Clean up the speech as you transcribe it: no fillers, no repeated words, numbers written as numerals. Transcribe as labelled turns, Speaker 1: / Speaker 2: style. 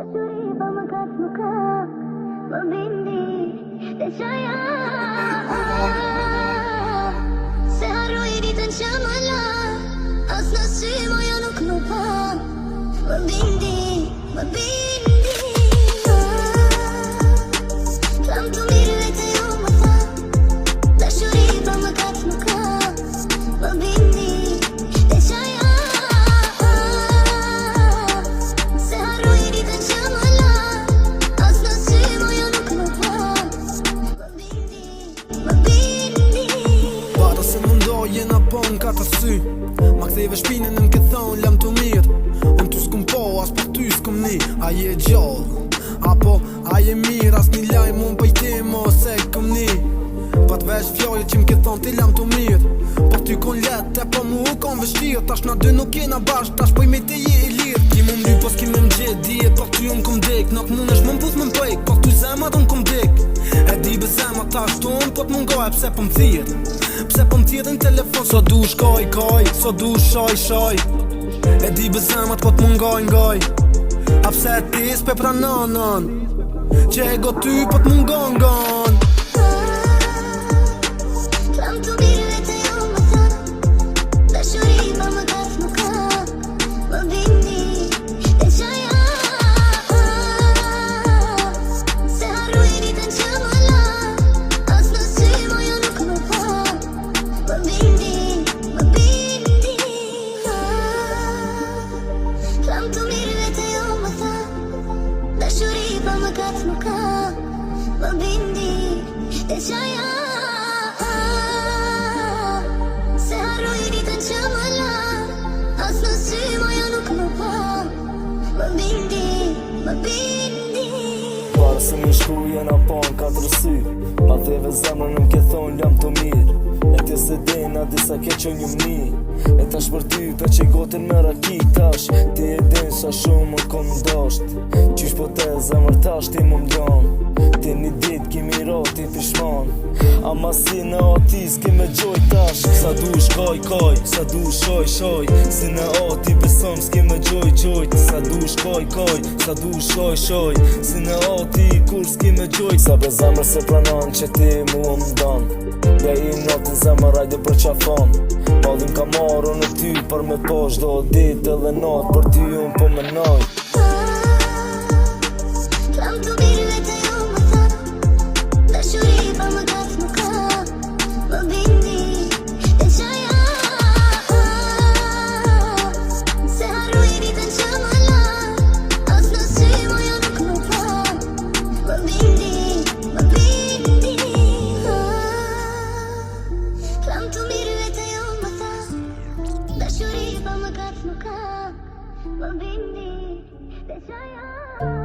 Speaker 1: Dashuri pa më katë më ka, më bindi dhe qaja. Se harroj ditën që më la, as në sy moja nuk më pa. Më bindi, më bindi. Klam të mirë vetë jo më tha, dashuri pa më katë më ka, më bindi dhe qaja. Se harroj ditën që më la, as në sy moja nuk më pa. Më bindi, më bindi.
Speaker 2: Para se më ndoj jena po në katë sy, ma ktheve shpinën në m'ke thonë lam të mirë. Unë ty s'kum po, as për ty s'kum ni. A je gjallë, apo a je mirë, as një lajmë unë pajtim ose këm ni. Pa t'vesh fjallë që m'ke thonë ti lam të mirë, por ty kon letë e po mu u kon vështirë. Tash na dy nuk jena bashkë, tash poj me te je i lirë. Ki mu mdy pos ki me m'gjet, dije por ty unë kom dek. Nuk mu nesh më m'pus më m'pëjk, por ty zemat unë kom dek. E di be zemat tash tonë, po t'mungohet pse po m'thirë. Pse po m'thirë në telefon, so du shkoj, so du shoj. E di be zemat po t'mungoj. A pse ti s'pe pranonon, që ego ty po t'mungon.
Speaker 1: Klam të mirë vetë jo më tha, dashuri pa më katë më ka, më bindi dhe qaja. Se harroj ditën që më la, as në sy moja nuk më pa. Më bindi, më bindi. Klam të mirë vetë jo më tha, dashuri pa më katë më ka, më bindi dhe qaja. Se harroj ditën që më la, as në sy moja nuk më pa. Më bindi, më bindi.
Speaker 3: Para se më shku jena po në katër sy, ma theve zemrën në m'ke thonë jam të mirë. E ti se dina disa ke që një mi, e tash për ty pe që gotin me raki tash. Ti e din sa shumë më kom ndosht, qysh po te zemrë tash ti më mdjon. Ti një dit kimi roti pishman, ama si në ati s'ki me gjoj tash. Sa du shkoj, sa du shoj. Si në ati besom s'ki me gjoj. Sa du shkoj, sa du shoj. Si në ati kur s'ki me gjoj. Sa be zemrë se pranon që ti mu më don. Dhe i notin zemrë rajde për qafon. Madhin ka marru në ty për me po shdo dit edhe not për ty unë po menoj.
Speaker 1: Klam të mirë vetë jo më tha, dashuri pa më katë më ka, më bindi dhe qaja. Se harroj ditën që më la, as në sy moja nuk më pa. Më bindi, më bindi. Klam të mirë vetë jo më tha, dashuri pa më katë më ka, më bindi dhe qaja.